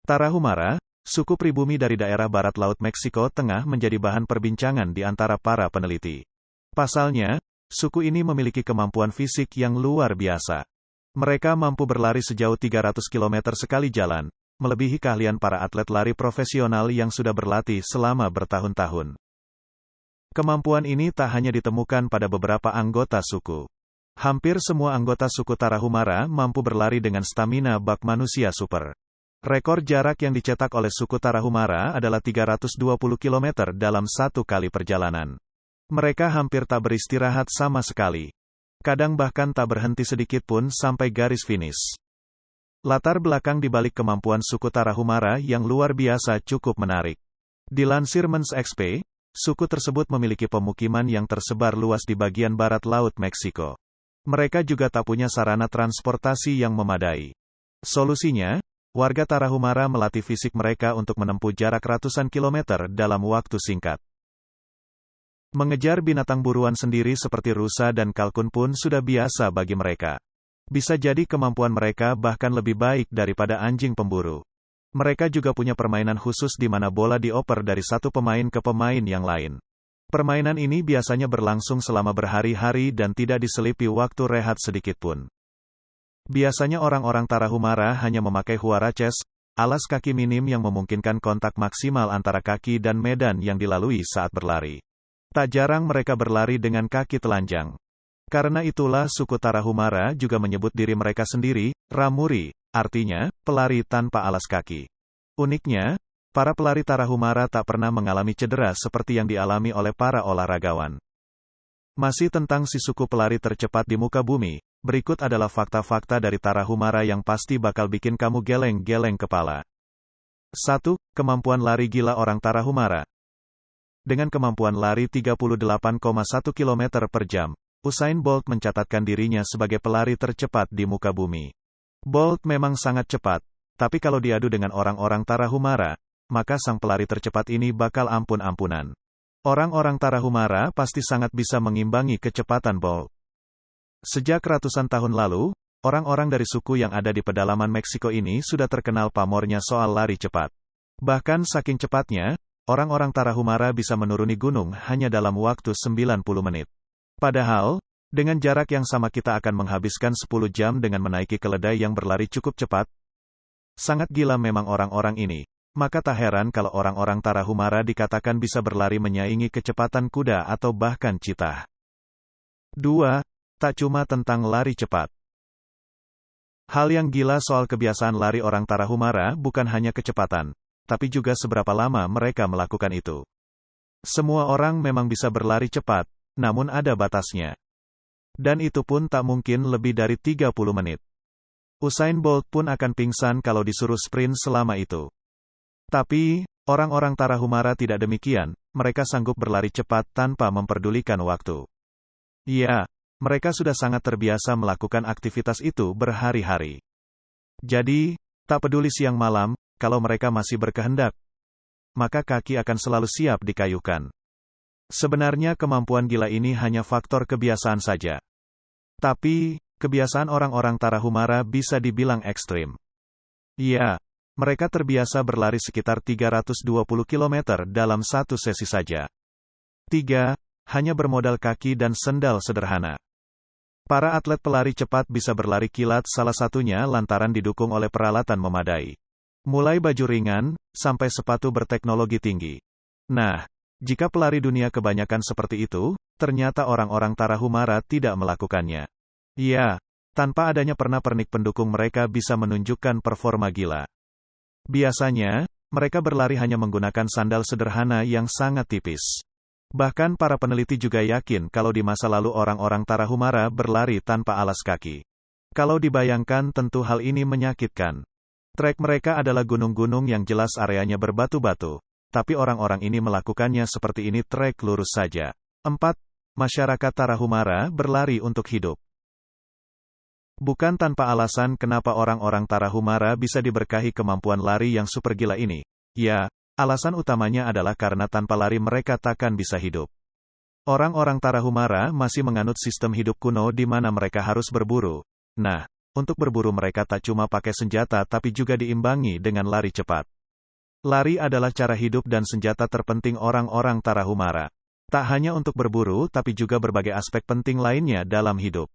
Tarahumara, suku pribumi dari daerah barat laut Meksiko Tengah menjadi bahan perbincangan di antara para peneliti. Pasalnya, suku ini memiliki kemampuan fisik yang luar biasa. Mereka mampu berlari sejauh 300 km sekali jalan, melebihi keahlian para atlet lari profesional yang sudah berlatih selama bertahun-tahun. Kemampuan ini tak hanya ditemukan pada beberapa anggota suku. Hampir semua anggota suku Tarahumara mampu berlari dengan stamina bak manusia super. Rekor jarak yang dicetak oleh suku Tarahumara adalah 320 km dalam satu kali perjalanan. Mereka hampir tak beristirahat sama sekali. Kadang bahkan tak berhenti sedikit pun sampai garis finish. Latar belakang di balik kemampuan suku Tarahumara yang luar biasa cukup menarik. Dilansir Mens XP, suku tersebut memiliki pemukiman yang tersebar luas di bagian barat laut Meksiko. Mereka juga tak punya sarana transportasi yang memadai. Solusinya, warga Tarahumara melatih fisik mereka untuk menempuh jarak ratusan kilometer dalam waktu singkat. Mengejar binatang buruan sendiri seperti rusa dan kalkun pun sudah biasa bagi mereka. Bisa jadi kemampuan mereka bahkan lebih baik daripada anjing pemburu. Mereka juga punya permainan khusus di mana bola dioper dari satu pemain ke pemain yang lain. Permainan ini biasanya berlangsung selama berhari-hari dan tidak diselipi waktu rehat sedikit pun. Biasanya orang-orang Tarahumara hanya memakai huaraches, alas kaki minim yang memungkinkan kontak maksimal antara kaki dan medan yang dilalui saat berlari. Tak jarang mereka berlari dengan kaki telanjang. Karena itulah suku Tarahumara juga menyebut diri mereka sendiri, Ramuri, artinya, pelari tanpa alas kaki. Uniknya, para pelari Tarahumara tak pernah mengalami cedera seperti yang dialami oleh para olahragawan. Masih tentang si suku pelari tercepat di muka bumi, berikut adalah fakta-fakta dari Tarahumara yang pasti bakal bikin kamu geleng-geleng kepala. 1. Kemampuan lari gila orang Tarahumara. Dengan kemampuan lari 38,1 km per jam, Usain Bolt mencatatkan dirinya sebagai pelari tercepat di muka bumi. Bolt memang sangat cepat, tapi kalau diadu dengan orang-orang Tarahumara, maka sang pelari tercepat ini bakal ampun-ampunan. Orang-orang Tarahumara pasti sangat bisa mengimbangi kecepatan Bolt. Sejak ratusan tahun lalu, orang-orang dari suku yang ada di pedalaman Meksiko ini sudah terkenal pamornya soal lari cepat. Bahkan saking cepatnya, orang-orang Tarahumara bisa menuruni gunung hanya dalam waktu 90 menit. Padahal, dengan jarak yang sama kita akan menghabiskan 10 jam dengan menaiki keledai yang berlari cukup cepat. Sangat gila memang orang-orang ini. Maka tak heran kalau orang-orang Tarahumara dikatakan bisa berlari menyaingi kecepatan kuda atau bahkan cheetah. 2. Tak cuma tentang lari cepat. Hal yang gila soal kebiasaan lari orang Tarahumara bukan hanya kecepatan, tapi juga seberapa lama mereka melakukan itu. Semua orang memang bisa berlari cepat, namun ada batasnya. Dan itu pun tak mungkin lebih dari 30 menit. Usain Bolt pun akan pingsan kalau disuruh sprint selama itu. Tapi, orang-orang Tarahumara tidak demikian, mereka sanggup berlari cepat tanpa memperdulikan waktu. Ya, mereka sudah sangat terbiasa melakukan aktivitas itu berhari-hari. Jadi, tak peduli siang malam, kalau mereka masih berkehendak, maka kaki akan selalu siap dikayuhkan. Sebenarnya kemampuan gila ini hanya faktor kebiasaan saja. Tapi, kebiasaan orang-orang Tarahumara bisa dibilang ekstrim. Ya, mereka terbiasa berlari sekitar 320 km dalam satu sesi saja. 3. Hanya bermodal kaki dan sendal sederhana. Para atlet pelari cepat bisa berlari kilat salah satunya lantaran didukung oleh peralatan memadai. Mulai baju ringan, sampai sepatu berteknologi tinggi. Nah, jika pelari dunia kebanyakan seperti itu, ternyata orang-orang Tarahumara tidak melakukannya. Ya, tanpa adanya pernak-pernik pendukung mereka bisa menunjukkan performa gila. Biasanya, mereka berlari hanya menggunakan sandal sederhana yang sangat tipis. Bahkan para peneliti juga yakin kalau di masa lalu orang-orang Tarahumara berlari tanpa alas kaki. Kalau dibayangkan tentu hal ini menyakitkan. Trek mereka adalah gunung-gunung yang jelas areanya berbatu-batu. Tapi orang-orang ini melakukannya seperti ini trek lurus saja. 4. Masyarakat Tarahumara berlari untuk hidup. Bukan tanpa alasan kenapa orang-orang Tarahumara bisa diberkahi kemampuan lari yang super gila ini. Ya, alasan utamanya adalah karena tanpa lari mereka takkan bisa hidup. Orang-orang Tarahumara masih menganut sistem hidup kuno di mana mereka harus berburu. Nah, Untuk berburu mereka tak cuma pakai senjata tapi juga diimbangi dengan lari cepat. Lari adalah cara hidup dan senjata terpenting orang-orang Tarahumara. Tak hanya untuk berburu tapi juga berbagai aspek penting lainnya dalam hidup.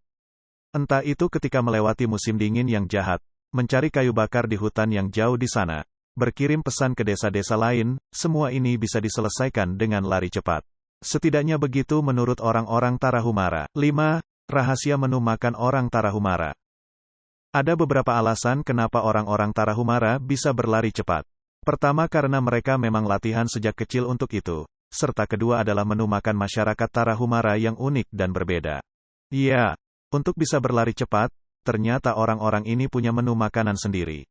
Entah itu ketika melewati musim dingin yang jahat, mencari kayu bakar di hutan yang jauh di sana, berkirim pesan ke desa-desa lain, semua ini bisa diselesaikan dengan lari cepat. Setidaknya begitu menurut orang-orang Tarahumara. 5. Rahasia menu makan orang Tarahumara. Ada beberapa alasan kenapa orang-orang Tarahumara bisa berlari cepat. Pertama karena mereka memang latihan sejak kecil untuk itu. Serta kedua adalah menu makan masyarakat Tarahumara yang unik dan berbeda. Ya, untuk bisa berlari cepat, ternyata orang-orang ini punya menu makanan sendiri.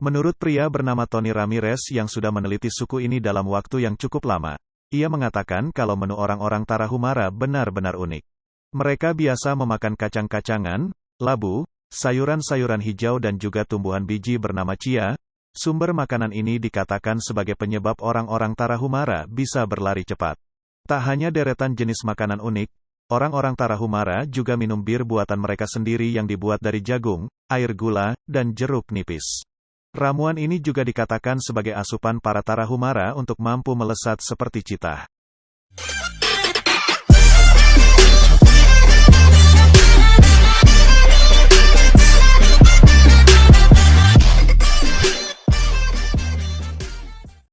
Menurut pria bernama Tony Ramirez yang sudah meneliti suku ini dalam waktu yang cukup lama, ia mengatakan kalau menu orang-orang Tarahumara benar-benar unik. Mereka biasa memakan kacang-kacangan, labu, sayuran-sayuran hijau dan juga tumbuhan biji bernama chia. Sumber makanan ini dikatakan sebagai penyebab orang-orang Tarahumara bisa berlari cepat. Tak hanya deretan jenis makanan unik, orang-orang Tarahumara juga minum bir buatan mereka sendiri yang dibuat dari jagung, air gula, dan jeruk nipis. Ramuan ini juga dikatakan sebagai asupan para Tarahumara untuk mampu melesat seperti citah.